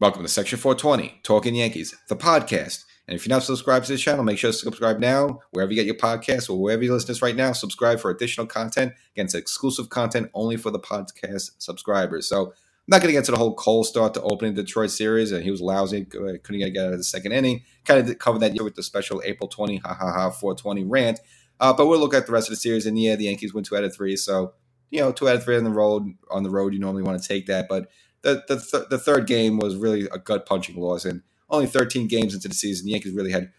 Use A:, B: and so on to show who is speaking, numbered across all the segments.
A: Welcome to Section 420, Talkin Yankees, the podcast. And if you're not subscribed to this channel, make sure to subscribe now, wherever you get your podcasts or wherever you listen to this right now. Subscribe for additional content. Again, it's exclusive content only for the podcast subscribers. So I'm not going to get to the whole cold start to opening the Detroit series, and he was lousy, couldn't get out of the second inning. Kind of covered that with the special April 20, 420 rant. But we'll look at the rest of the series, and the Yankees win 2 out of 3. So, 2 out of 3 on the road, you normally want to take that. But the third game was really a gut-punching loss, and only 13 games into the season, the Yankees really had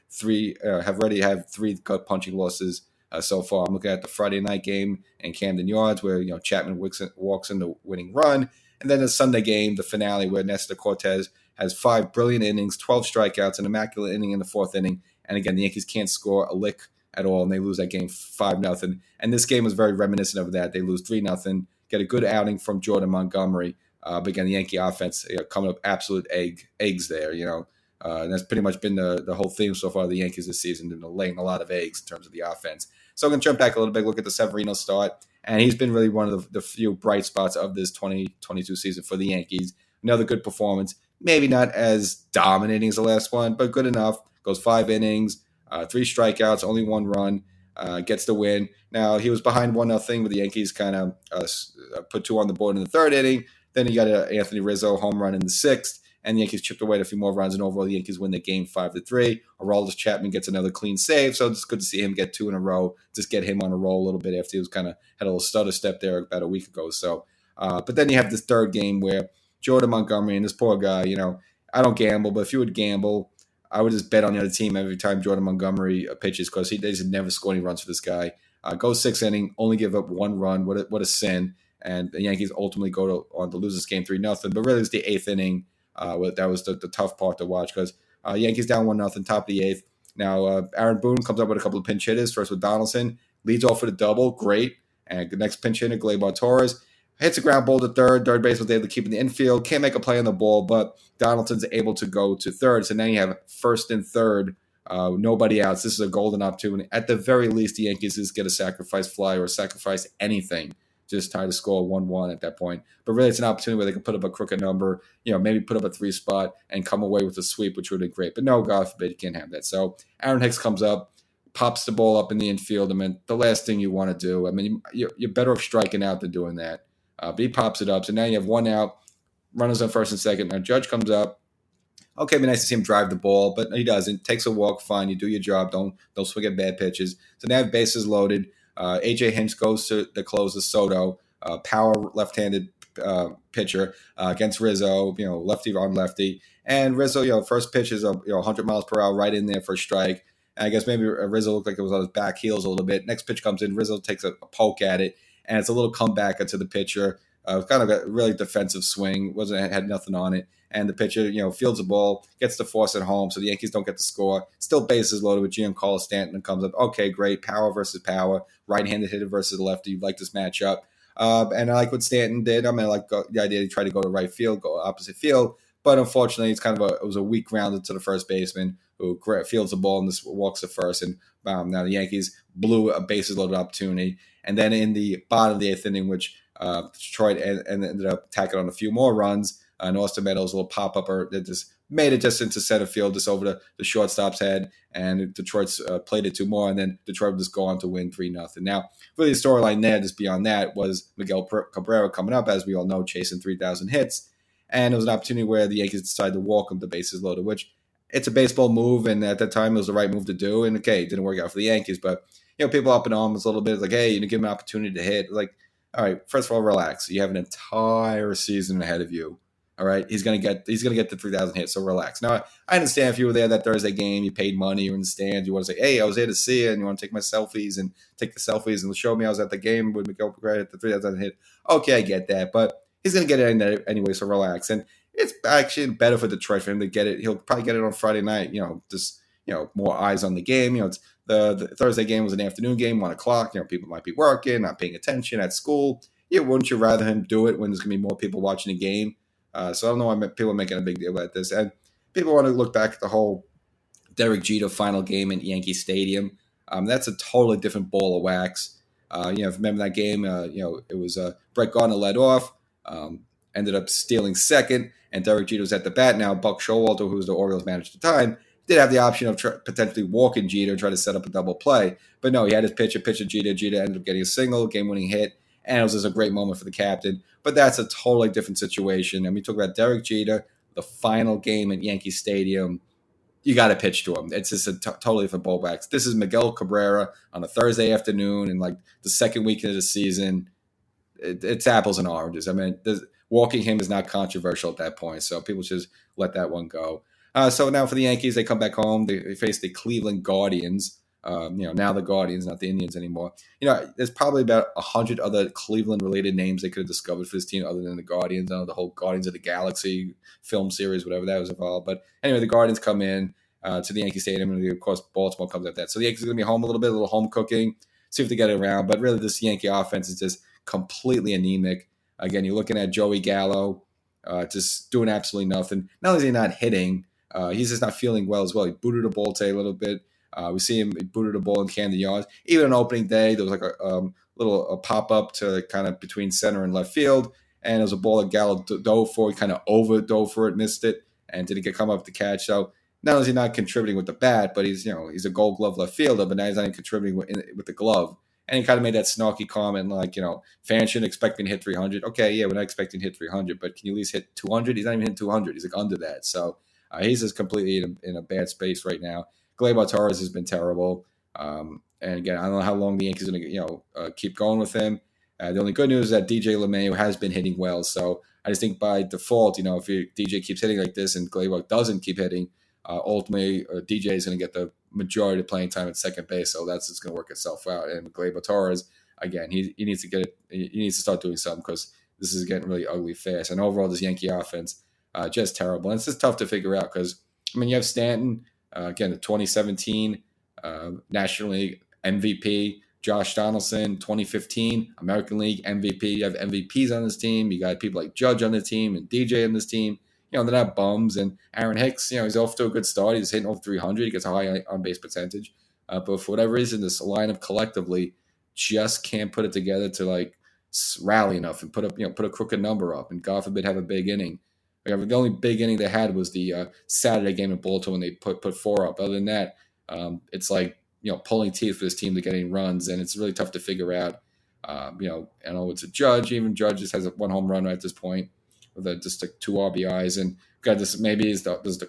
A: have already had 3 gut-punching losses so far. I'm looking at the Friday night game in Camden Yards, where Chapman walks in the winning run, and then the Sunday game, the finale, where Nestor Cortez has 5 brilliant innings, 12 strikeouts, an immaculate inning in the 4th inning, and again, the Yankees can't score a lick at all, and they lose that game 5-0. And this game was very reminiscent of that. They lose 3-0, get a good outing from Jordan Montgomery. But again, the Yankee offense coming up absolute eggs there, and that's pretty much been the whole theme so far of the Yankees this season, and laying a lot of eggs in terms of the offense. So I'm going to jump back a little bit, look at the Severino start, and he's been really one of the few bright spots of this 2022 season for the Yankees. Another good performance, maybe not as dominating as the last one, but good enough. Goes 5 innings, 3 strikeouts, only 1 run. Gets the win. Now, he was behind 1-0, but the Yankees kind of put 2 on the board in the 3rd inning. Then you got an Anthony Rizzo home run in the 6th, and the Yankees chipped away at a few more runs, and overall the Yankees win the game 5-3. Aroldis Chapman gets another clean save, so it's good to see him get 2 in a row, just get him on a roll a little bit after he was had a little stutter step there about a week ago. So, but then you have this third game where Jordan Montgomery and this poor guy, I don't gamble, but if you would gamble, I would just bet on the other team every time Jordan Montgomery pitches, because they just never score any runs for this guy. Goes 6th inning, only give up 1 run. What a sin. And the Yankees ultimately go on to lose this game 3-0. But really, it's the 8th inning. That was the tough part to watch, because Yankees down 1-0, top of the 8th. Now, Aaron Boone comes up with a couple of pinch hitters, first with Donaldson. Leads off with a double, great. And the next pinch hitter, Gleyber Torres, hits a ground ball to third. Third base was able to keep in the infield. Can't make a play on the ball, but Donaldson's able to go to third. So now you have first and third, nobody outs. This is a golden opportunity. At the very least, the Yankees just get a sacrifice fly or sacrifice anything. Just try to score 1-1 at that point. But really, it's an opportunity where they can put up a crooked number, maybe put up a 3 spot and come away with a sweep, which would be great. But no, God forbid, you can't have that. So Aaron Hicks comes up, pops the ball up in the infield. The last thing you want to do, you're better off striking out than doing that. But he pops it up. So now you have 1 out, runners on first and second. Now Judge comes up. Okay, it'd be nice to see him drive the ball, but he doesn't. Takes a walk, fine. You do your job. Don't swing at bad pitches. So now bases loaded. A.J. Hinch goes to the closer, Soto, power left-handed pitcher against Rizzo, lefty on lefty. And Rizzo, first pitch is 100 miles per hour right in there for a strike. And I guess maybe Rizzo looked like it was on his back heels a little bit. Next pitch comes in, Rizzo takes a poke at it, and it's a little comeback to the pitcher. Kind of a really defensive swing, had nothing on it. And the pitcher, fields the ball, gets to force it home, so the Yankees don't get the score. Still bases loaded with Giancarlo Stanton comes up. Okay, great. Power versus power. Right-handed hitter versus lefty. You like this matchup. And I like what Stanton did. I like the idea he tried to go to right field, go opposite field. But unfortunately, it was a weak ground to the first baseman who fields the ball and this walks to first. And now the Yankees blew a bases loaded opportunity. And then in the bottom of the 8th inning, which Detroit ended up tacking on a few more runs, and Austin Meadows' little pop-upper that just made it just into center field, just over the shortstop's head, and Detroit's played it 2 more, and then Detroit would just go on to win 3-0. Now, really the storyline there, just beyond that, was Miguel Cabrera coming up, as we all know, chasing 3,000 hits, and it was an opportunity where the Yankees decided to walk him the bases loaded, which it's a baseball move, and at that time it was the right move to do, and okay, it didn't work out for the Yankees, but people up in arms a little bit, like, hey, give him an opportunity to hit. Like, all right, first of all, relax. You have an entire season ahead of you. All right, he's gonna get the 3,000 hits, so relax. Now, I understand if you were there that Thursday game, you paid money, you're in the stands, you want to say, hey, I was there to see it, and you want to take my selfies and take the selfies and show me I was at the game with Miguel Cabrera at the 3,000 hit. Okay, I get that, but he's gonna get it in there anyway, so relax. And it's actually better for Detroit for him to get it. He'll probably get it on Friday night. More eyes on the game. It's the Thursday game was an afternoon game, 1:00. People might be working, not paying attention at school. Wouldn't you rather him do it when there's gonna be more people watching the game? So I don't know why people are making a big deal about this. And people want to look back at the whole Derek Jeter final game in Yankee Stadium. That's a totally different ball of wax. If you remember that game, it was Brett Gardner led off. ended up stealing second, and Derek Jeter was at the bat. Now, Buck Showalter, who was the Orioles manager at the time, did have the option of potentially walking Jeter and try to set up a double play. But no, he had his pitch to Jeter. Jeter ended up getting a single, game-winning hit, and it was just a great moment for the captain. But that's a totally different situation. And we talk about Derek Jeter, the final game at Yankee Stadium. You got to pitch to him. It's just a totally different ballbacks. This is Miguel Cabrera on a Thursday afternoon, and like the second week of the season. It's apples and oranges. I mean, walking him is not controversial at that point, so people should just let that one go. So now for the Yankees, they come back home. They face the Cleveland Guardians. Now the Guardians, not the Indians anymore. There's probably about 100 other Cleveland-related names they could have discovered for this team other than the Guardians. The whole Guardians of the Galaxy film series, whatever that was involved. But anyway, the Guardians come in to the Yankee Stadium, and of course, Baltimore comes at that. So the Yankees are going to be home a little home cooking, see if they get it around. But really, this Yankee offense is just completely anemic. Again, you're looking at Joey Gallo just doing absolutely nothing. Not only is he not hitting, he's just not feeling well as well. He booted the ball today a little bit. We see him booted a ball in Camden Yards. Even on opening day, there was like a little pop-up to kind of between center and left field, and it was a ball that Gallo dove for. He kind of over-dove for it, missed it, and didn't come up to catch. So not only is he not contributing with the bat, but he's a Gold Glove left fielder, but now he's not even contributing with the glove. And he kind of made that snarky comment like, fans shouldn't expect me to hit 300. Okay, yeah, we're not expecting to hit 300, but can you at least hit 200? He's not even hitting 200. He's like under that. So he's just completely in a bad space right now. Gleyber Torres has been terrible. And again, I don't know how long the Yankees are going to keep going with him. The only good news is that DJ LeMahieu has been hitting well. So I just think by default, if DJ keeps hitting like this and Gleyber doesn't keep hitting, ultimately DJ is going to get the majority of playing time at second base. So that's just going to work itself out. And Gleyber Torres, again, he needs to get it. He needs to start doing something because this is getting really ugly fast. And overall, this Yankee offense just terrible. And it's just tough to figure out because, you have Stanton, again, the 2017 National League MVP, Josh Donaldson, 2015 American League MVP. You have MVPs on this team. You got people like Judge on the team and DJ on this team. They're not bums. And Aaron Hicks, he's off to a good start. He's hitting over 300. He gets a high on-base percentage. But for whatever reason, this lineup collectively just can't put it together to rally enough and put a crooked number up. And God forbid have a big inning. The only big inning they had was the Saturday game in Baltimore when they put 4 up. Other than that, it's like pulling teeth for this team to get any runs, and it's really tough to figure out. I know it's a Judge. Even Judge just has 1 home run at this point with just 2 RBIs, and got this. Maybe is the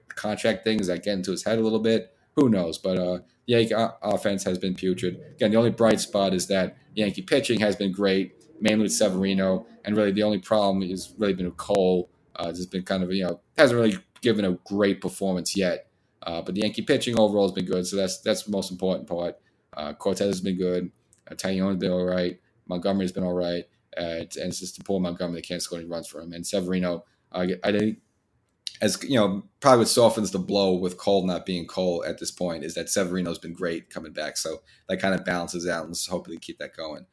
A: contract thing is that getting to his head a little bit. Who knows? But the Yankee offense has been putrid. Again, the only bright spot is that Yankee pitching has been great, mainly with Severino, and really the only problem has really been with Cole. It's been kind of hasn't really given a great performance yet. But the Yankee pitching overall has been good, so that's the most important part. Cortez has been good. Taillon has been all right. Montgomery's been all right. And it's just the poor Montgomery. They can't score any runs for him. And Severino, I think, as probably what softens the blow with Cole not being Cole at this point is that Severino's been great coming back. So that kind of balances out, and let's hopefully keep that going.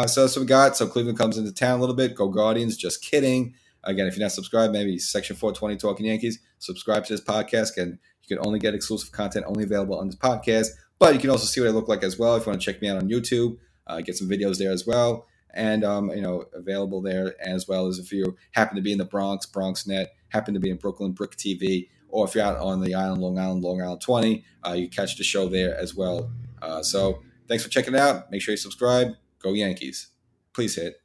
A: So we got. So Cleveland comes into town a little bit. Go Guardians. Just kidding. Again, if you're not subscribed, maybe Section 420 Talkin Yankees, subscribe to this podcast. And you can only get exclusive content only available on this podcast. But you can also see what I look like as well if you want to check me out on YouTube. Get some videos there as well. And, available there, as well as if you happen to be in the Bronx, BronxNet, happen to be in Brooklyn, BRIC TV, or if you're out on the island, Long Island 20, you catch the show there as well. So thanks for checking it out. Make sure you subscribe. Go Yankees. Please hit